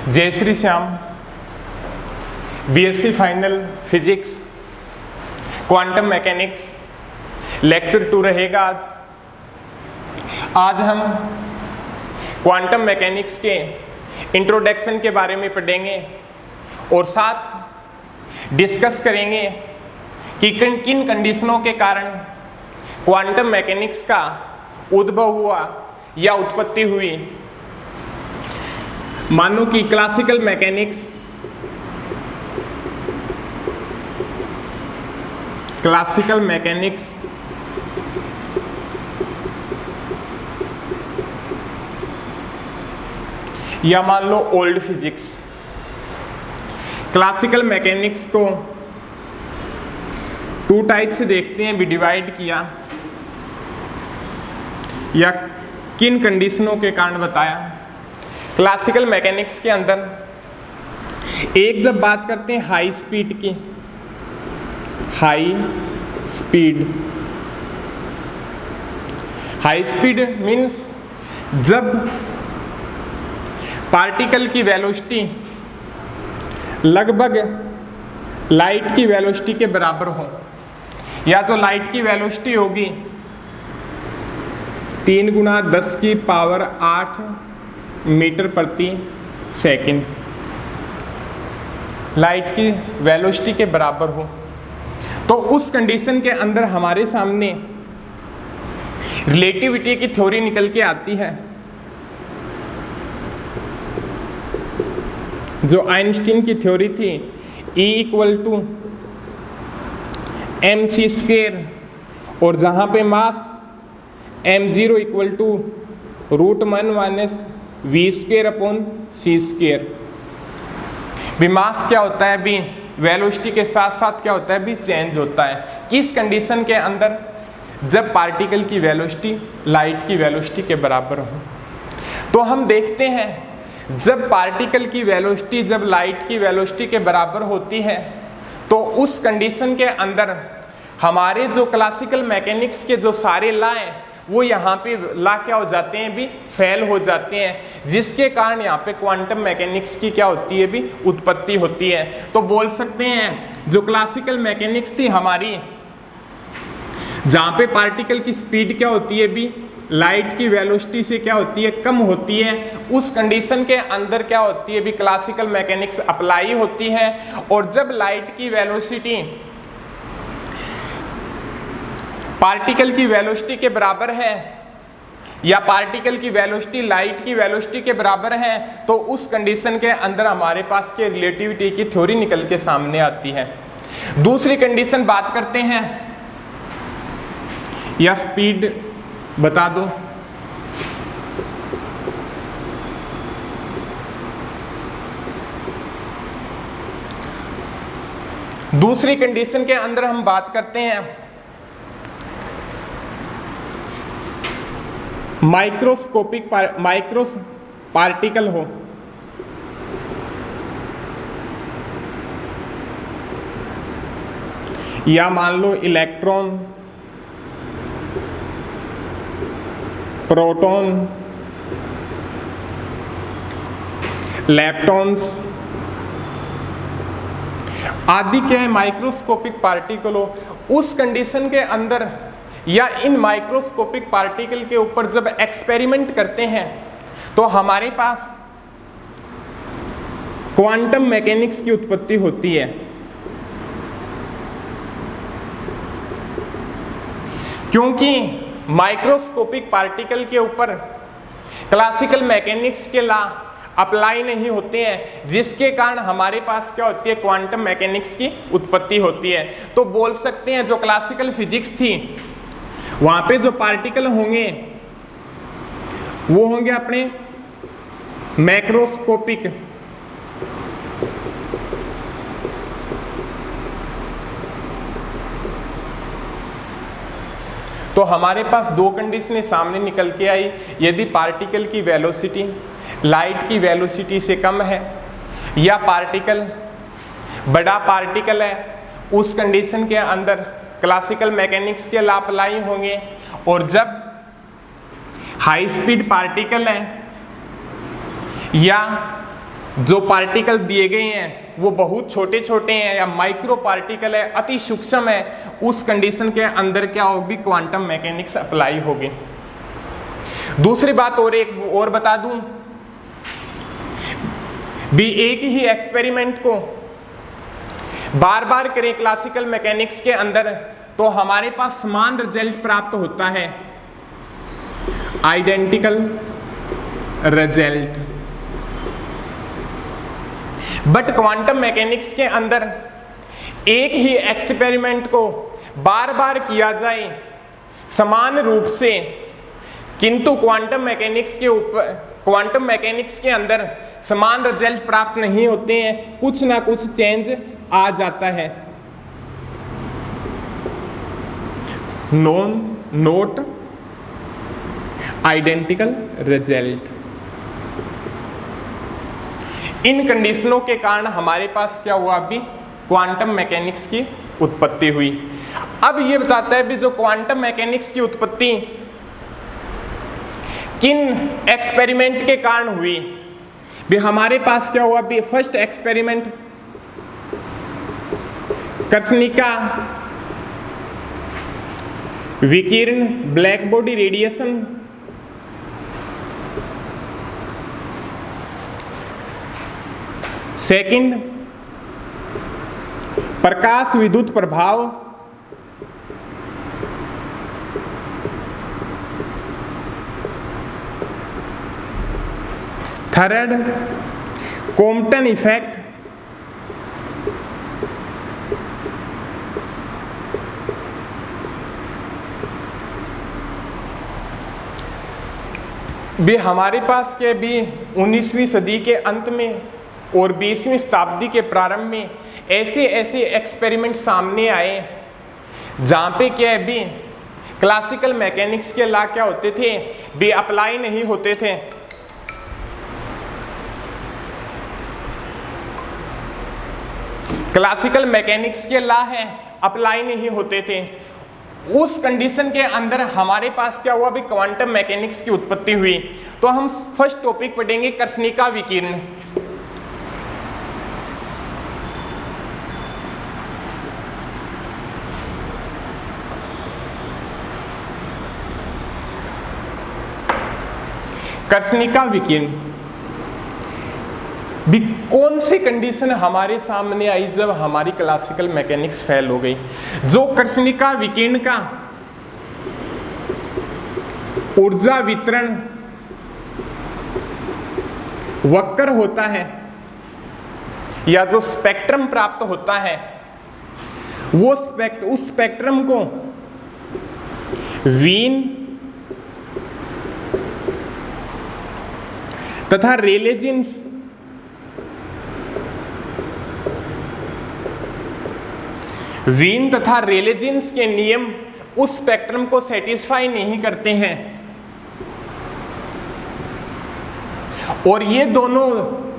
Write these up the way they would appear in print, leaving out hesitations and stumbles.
जय Shri Shyam. BSc final physics quantum mechanics lecture 2 रहेगा आज हम क्वांटम मैकेनिक्स के इंट्रोडक्शन के बारे में पढ़ेंगे और साथ डिस्कस करेंगे कि किन कंडीशनों के कारण क्वांटम मैकेनिक्स का उद्भव हुआ या उत्पत्ति हुई। मानो कि क्लासिकल मैकेनिक्स या मान लो ओल्ड फिजिक्स। क्लासिकल मैकेनिक्स को 2 टाइप से देखते हैं, भी डिवाइड किया या किन कंडीशनों के कारण बताया। क्लासिकल मैकेनिक्स के अंदर एक जब बात करते हैं हाई स्पीड की, हाई स्पीड मीन्स जब पार्टिकल की वेलोसिटी लगभग लाइट की वेलोसिटी के बराबर हो, या तो लाइट की वेलोसिटी होगी 3 × 10⁸ मीटर प्रति सेकंड, लाइट की वेलोसिटी के बराबर हो, तो उस कंडीशन के अंदर हमारे सामने रिलेटिविटी की थ्योरी निकल के आती है, जो आइंस्टीन की थ्योरी थी E = mc², और जहां पे मास m0 = √1 - v²/c²। भी मास क्या होता है, भी वेलोसिटी के साथ साथ क्या होता है, भी चेंज होता है। किस कंडीशन के अंदर, जब पार्टिकल की वेलोसिटी लाइट की वेलोसिटी के बराबर हो। तो हम देखते हैं जब पार्टिकल की वेलोसिटी जब लाइट की वेलोसिटी के बराबर होती है, तो उस कंडीशन के अंदर हमारे जो क्लासिकल मैकेनिक्स के जो सारे लॉ हैं वो यहाँ पे लॉ क्या हो जाते हैं, भी फेल हो जाते हैं, जिसके कारण यहाँ पे क्वांटम मैकेनिक्स की क्या होती है, भी उत्पत्ति होती है। तो बोल सकते हैं जो क्लासिकल मैकेनिक्स थी हमारी, जहाँ पे पार्टिकल की स्पीड क्या होती है, भी लाइट की वेलोसिटी से क्या होती है, कम होती है, उस कंडीशन के अंदर क्या होती है, भी क्लासिकल मैकेनिक्स अप्लाई होती है। और जब लाइट की वेलोसिटी पार्टिकल की वेलोसिटी के बराबर है या पार्टिकल की वेलोसिटी लाइट की वेलोसिटी के बराबर है, तो उस कंडीशन के अंदर हमारे पास के रिलेटिविटी की थ्योरी निकल के सामने आती है। दूसरी कंडीशन बात करते हैं, या स्पीड बता दो। दूसरी कंडीशन के अंदर हम बात करते हैं माइक्रोस्कोपिक पार्टिकल हो, या मान लो इलेक्ट्रॉन, प्रोटॉन, लैप्टॉन्स आदि क्या है, माइक्रोस्कोपिक पार्टिकल हो। उस कंडीशन के अंदर या इन माइक्रोस्कोपिक पार्टिकल के ऊपर जब एक्सपेरिमेंट करते हैं, तो हमारे पास क्वांटम मैकेनिक्स की उत्पत्ति होती है। क्योंकि माइक्रोस्कोपिक पार्टिकल के ऊपर क्लासिकल मैकेनिक्स के लॉ अप्लाई नहीं होते हैं, जिसके कारण हमारे पास क्या होती है, क्वांटम मैकेनिक्स की उत्पत्ति होती है। तो बोल सकते हैं जो क्लासिकल फिजिक्स थी, वहां पे जो पार्टिकल होंगे वो होंगे अपने मैक्रोस्कोपिक, तो हमारे पास 2 कंडीशनें सामने निकल के आई। यदि पार्टिकल की वेलोसिटी लाइट की वेलोसिटी से कम है, या पार्टिकल बड़ा पार्टिकल है, उस कंडीशन के अंदर क्लासिकल मैकेनिक्स के लॉ अप्लाई होंगे। और जब हाई स्पीड पार्टिकल है या जो पार्टिकल दिए गए हैं वो बहुत छोटे छोटे हैं या माइक्रो पार्टिकल है, अति सूक्ष्म है, उस कंडीशन के अंदर क्या होगी, क्वांटम मैकेनिक्स अप्लाई होगी। दूसरी बात और बता दूं भी, एक ही एक्सपेरिमेंट को बार बार करें क्लासिकल मैकेनिक्स के अंदर तो हमारे पास समान रिजल्ट प्राप्त होता है, identical result. But quantum mechanics के अंदर एक ही एक्सपेरिमेंट को बार बार किया जाए समान रूप से, किंतु क्वांटम मैकेनिक्स के अंदर समान रिजल्ट प्राप्त नहीं होते हैं, कुछ ना कुछ चेंज आ जाता है। Not identical result. इन कंडीशनों के कारण हमारे पास क्या हुआ, अभी क्वांटम मैकेनिक्स की उत्पत्ति हुई। अब ये बताता है भी जो क्वांटम मैकेनिक्स की उत्पत्ति किन एक्सपेरिमेंट के कारण हुई। भी हमारे पास क्या हुआ, भी फर्स्ट एक्सपेरिमेंट कर्सनिका विकिरण, ब्लैक बॉडी रेडिएशन। सेकंड प्रकाश विद्युत प्रभाव। Third Compton effect. भी हमारे पास के भी 19वीं सदी के अंत में और 20वीं शताब्दी के प्रारंभ में ऐसे ऐसे एक्सपेरिमेंट सामने आए जहाँ पे क्या है भी क्लासिकल मैकेनिक्स के लॉ क्या होते थे, भी अप्लाई नहीं होते थे। क्लासिकल मैकेनिक्स के लॉ है अप्लाई नहीं होते थे। उस कंडीशन के अंदर हमारे पास क्या हुआ, भी क्वांटम मैकेनिक्स की उत्पत्ति हुई। तो हम फर्स्ट टॉपिक पढ़ेंगे कर्सनिका विकिरण। कर्सनिका विकिरण भी कौन सी कंडीशन हमारे सामने आई जब हमारी क्लासिकल मैकेनिक्स फेल हो गई। जो कर्सनिका विकिरण का ऊर्जा वितरण वक्र होता है या जो स्पेक्ट्रम प्राप्त होता है, वो उस स्पेक्ट्रम को वीन तथा रेले जीन्स वीन तथा रेले जीन्स के नियम उस स्पेक्ट्रम को सेटिस्फाई नहीं करते हैं, और ये दोनों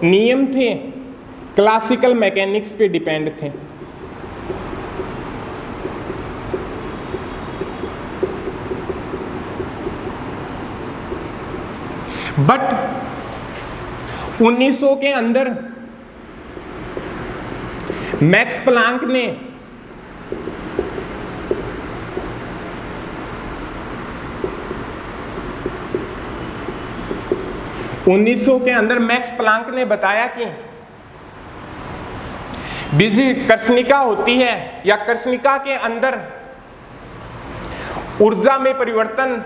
नियम थे क्लासिकल मैकेनिक्स पे डिपेंड थे। बट 1900 के अंदर मैक्स प्लांक ने बताया कि बिजली कर्सनिका होती है या कर्सनिका के अंदर ऊर्जा में परिवर्तन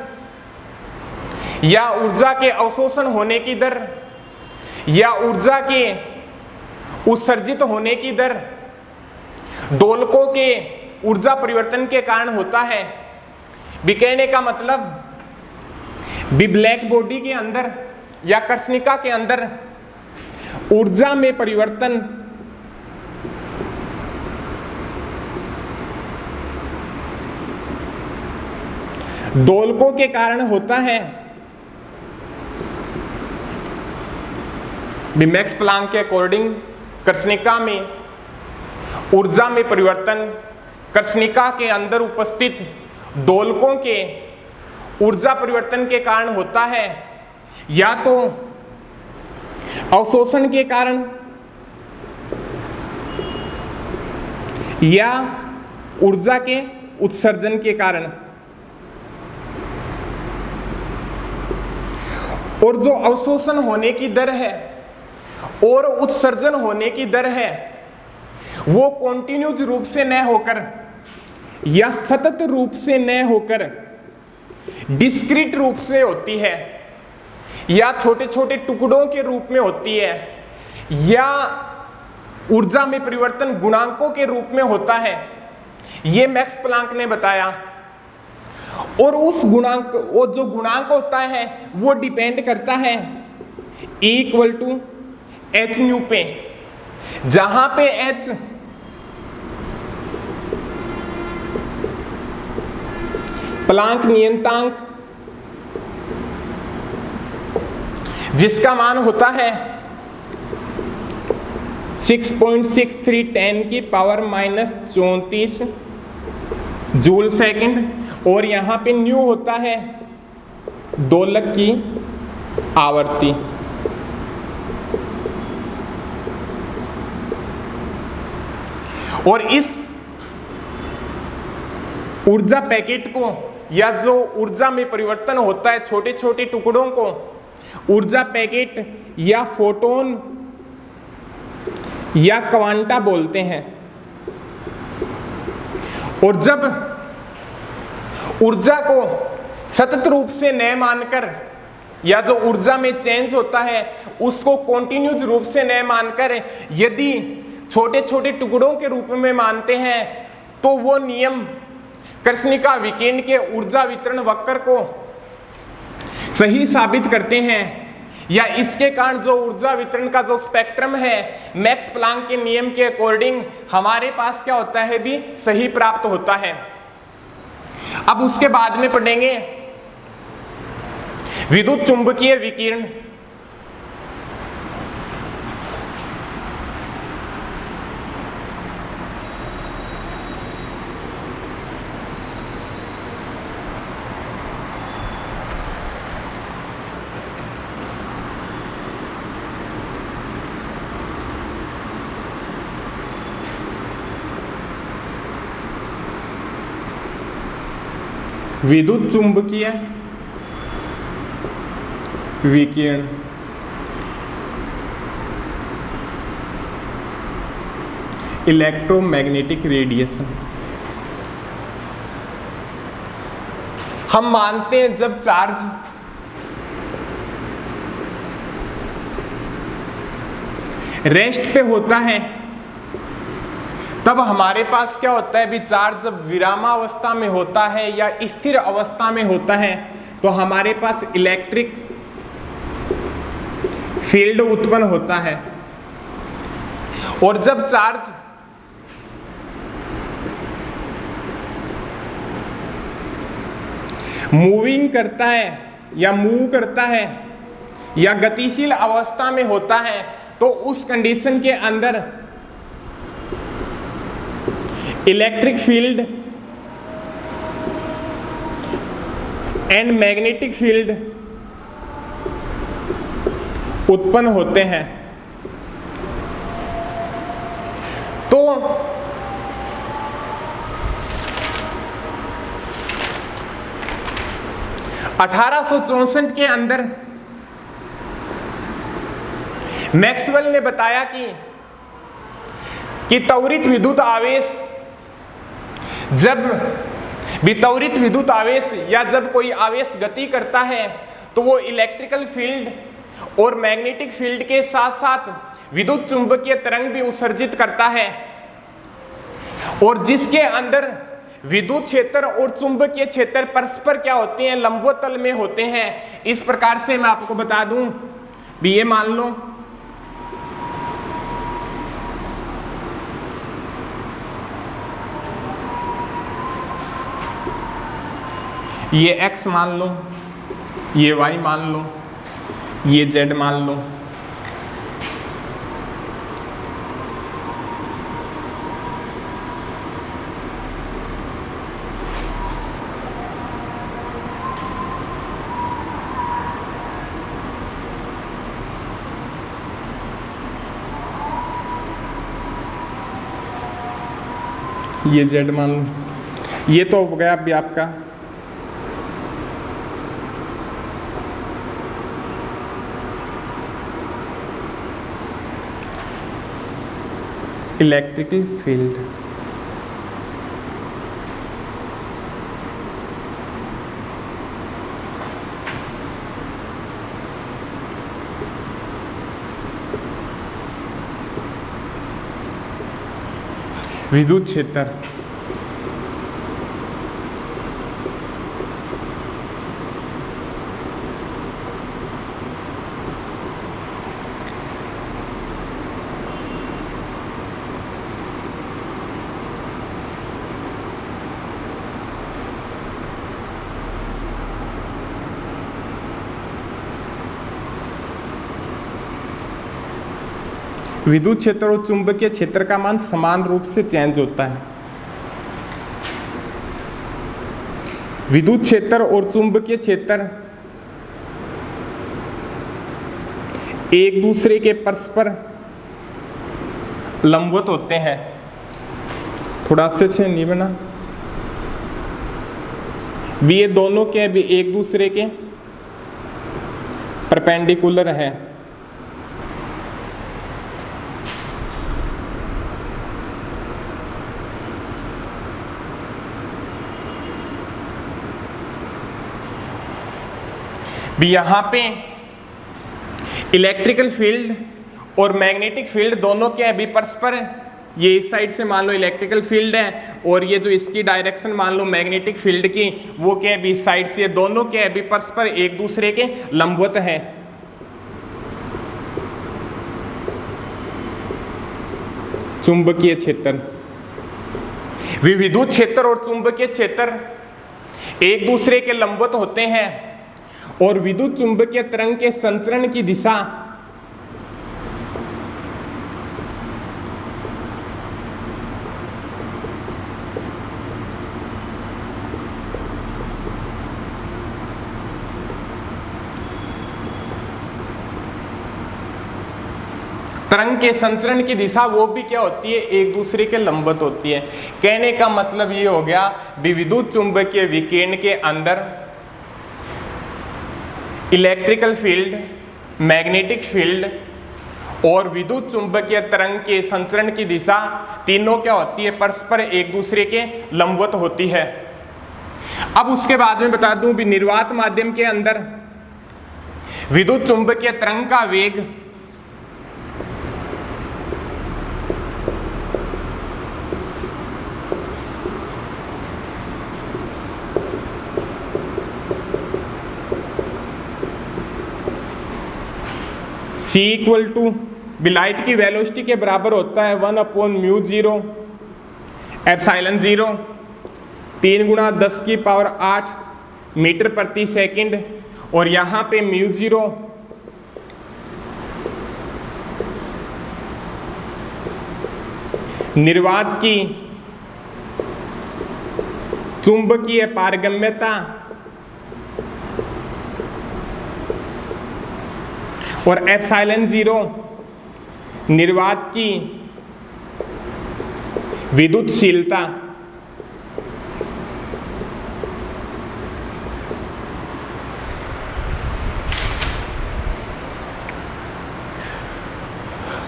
या ऊर्जा के अवशोषण होने की दर या ऊर्जा के उत्सर्जित होने की दर दोलकों के ऊर्जा परिवर्तन के कारण होता है। भी कहने का मतलब भी ब्लैक बॉडी के अंदर या कर्सनिका के अंदर ऊर्जा में परिवर्तन दोलकों के कारण होता है। भी मैक्स प्लांक के अकॉर्डिंग कर्सनिका में ऊर्जा में परिवर्तन कर्सनिका के अंदर उपस्थित दोलकों के ऊर्जा परिवर्तन के कारण होता है, या तो अवशोषण के कारण या ऊर्जा के उत्सर्जन के कारण। और जो अवशोषण होने की दर है और उत्सर्जन होने की दर है वो कॉन्टिन्यूज रूप से न होकर या सतत रूप से न होकर डिस्क्रीट रूप से होती है या छोटे छोटे टुकड़ों के रूप में होती है या ऊर्जा में परिवर्तन गुणांकों के रूप में होता है, ये मैक्स प्लांक ने बताया। और उस गुणांक, वो जो गुणांक होता है वो डिपेंड करता है E = hν पे, जहां पे h प्लांक नियतांक जिसका मान होता है 6.63 10⁻⁻34 जूल सेकंड, और यहाँ पे न्यू होता है दोलक की आवर्ती। और इस ऊर्जा पैकेट को या जो ऊर्जा में परिवर्तन होता है छोटे छोटे टुकड़ों को ऊर्जा पैकेट या फोटोन या क्वांटा बोलते हैं। और जब ऊर्जा को सतत रूप से न मानकर या जो ऊर्जा में चेंज होता है उसको कॉन्टिन्यूज रूप से न मानकर यदि छोटे छोटे टुकड़ों के रूप में मानते हैं तो वो नियम कृष्णिका विकिरण के ऊर्जा वितरण वक्र को सही साबित करते हैं, या इसके कारण जो ऊर्जा वितरण का जो स्पेक्ट्रम है मैक्स प्लांक के नियम के अकॉर्डिंग हमारे पास क्या होता है भी सही प्राप्त होता है। अब उसके बाद में पढ़ेंगे विद्युत चुंबकीय विकिरण। विद्युत चुंबकीय विकिरण इलेक्ट्रोमैग्नेटिक रेडिएशन। हम मानते हैं जब चार्ज रेस्ट पे होता है तब हमारे पास क्या होता है भी चार्ज जब विरामावस्था में होता है या स्थिर अवस्था में होता है तो हमारे पास इलेक्ट्रिक फील्ड उत्पन्न होता है। और जब चार्ज मूविंग करता है या मूव करता है या गतिशील अवस्था में होता है तो उस कंडीशन के अंदर electric field and magnetic field उत्पन्न होते हैं। तो (1864) के अंदर मैक्सवेल ने बताया कि त्वरित विद्युत आवेश जब भी त्वरित विद्युत आवेश या जब कोई आवेश गति करता है तो वो इलेक्ट्रिकल फील्ड और मैग्नेटिक फील्ड के साथ साथ विद्युत चुंबकीय तरंग भी उत्सर्जित करता है, और जिसके अंदर विद्युत क्षेत्र और चुंबकीय क्षेत्र परस्पर क्या होते हैं लंबवत तल में होते हैं। इस प्रकार से मैं आपको बता दूं भी ये मान लो ये x मान लो, ये y मान लो, ये z मान लो। ये z मान लो, ये तो हो गया अभी आपका इलेक्ट्रिकल फील्ड। विद्युत क्षेत्र, विद्युत क्षेत्र और चुंबकीय क्षेत्र का मान समान रूप से चेंज होता है। विद्युत क्षेत्र और चुंबकीय क्षेत्र एक दूसरे के परस्पर लंबवत होते हैं। थोड़ा से नहीं बना भी, ये दोनों के भी एक दूसरे के परपेंडिकुलर है। भी यहाँ पे इलेक्ट्रिकल फील्ड और मैग्नेटिक फील्ड दोनों के अभी परस्पर, ये इस साइड से मान लो इलेक्ट्रिकल फील्ड है और ये जो इसकी डायरेक्शन मान लो मैग्नेटिक फील्ड की, वो क्या अभी इस साइड से, दोनों के अभी परस्पर एक दूसरे के लंबवत है। चुंबकीय क्षेत्र, विद्युत क्षेत्र और चुंबकीय क्षेत्र एक दूसरे के लंबवत होते हैं और विद्युत चुंबकीय तरंग के संचरण की दिशा तरंग के संचरण की दिशा वो भी क्या होती है, एक दूसरे के लंबवत होती है। कहने का मतलब ये हो गया विद्युत चुंबकीय विकिरण के अंदर इलेक्ट्रिकल फील्ड, मैग्नेटिक फील्ड और विद्युत चुंबकीय तरंग के संचरण की दिशा तीनों क्या होती है, परस्पर एक दूसरे के लंबवत होती है। अब उसके बाद में बता दूं भी निर्वात माध्यम के अंदर विद्युत चुंबकीय तरंग का वेग c इक्वल टू लाइट की वेलोसिटी के बराबर होता है 1/μ0 एप्सिलॉन 0 3 × 10⁸ मीटर प्रति सेकंड। और यहाँ पे μ0 निर्वात की चुंबकीय पारगम्यता और एप्सिलॉन 0 निर्वात की विद्युतशीलता।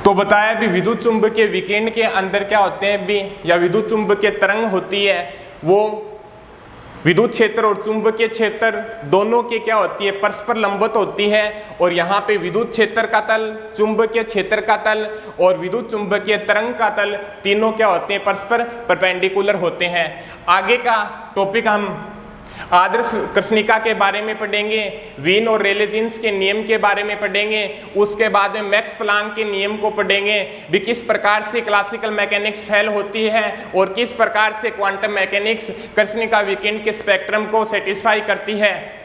तो बताया भी विद्युत चुंबकीय विकिरण के अंदर क्या होते हैं भी, या विद्युत चुंबकीय तरंग होती है वो विद्युत क्षेत्र और चुंबकीय क्षेत्र दोनों के क्या होती है, परस्पर लंबवत होती है। और यहाँ पे विद्युत क्षेत्र का तल, चुंबकीय क्षेत्र का तल और विद्युत चुंबकीय तरंग का तल तीनों क्या होते हैं, परस्पर परपेंडिकुलर होते हैं। आगे का टॉपिक हम आदर्श कृष्णिका के बारे में पढ़ेंगे, वीन और रेले जीन्स के नियम के बारे में पढ़ेंगे, उसके बाद में मैक्स प्लांक के नियम को पढ़ेंगे भी किस प्रकार से क्लासिकल मैकेनिक्स फेल होती है और किस प्रकार से क्वांटम मैकेनिक्स कृष्णिका विकिरण के स्पेक्ट्रम को सेटिस्फाई करती है।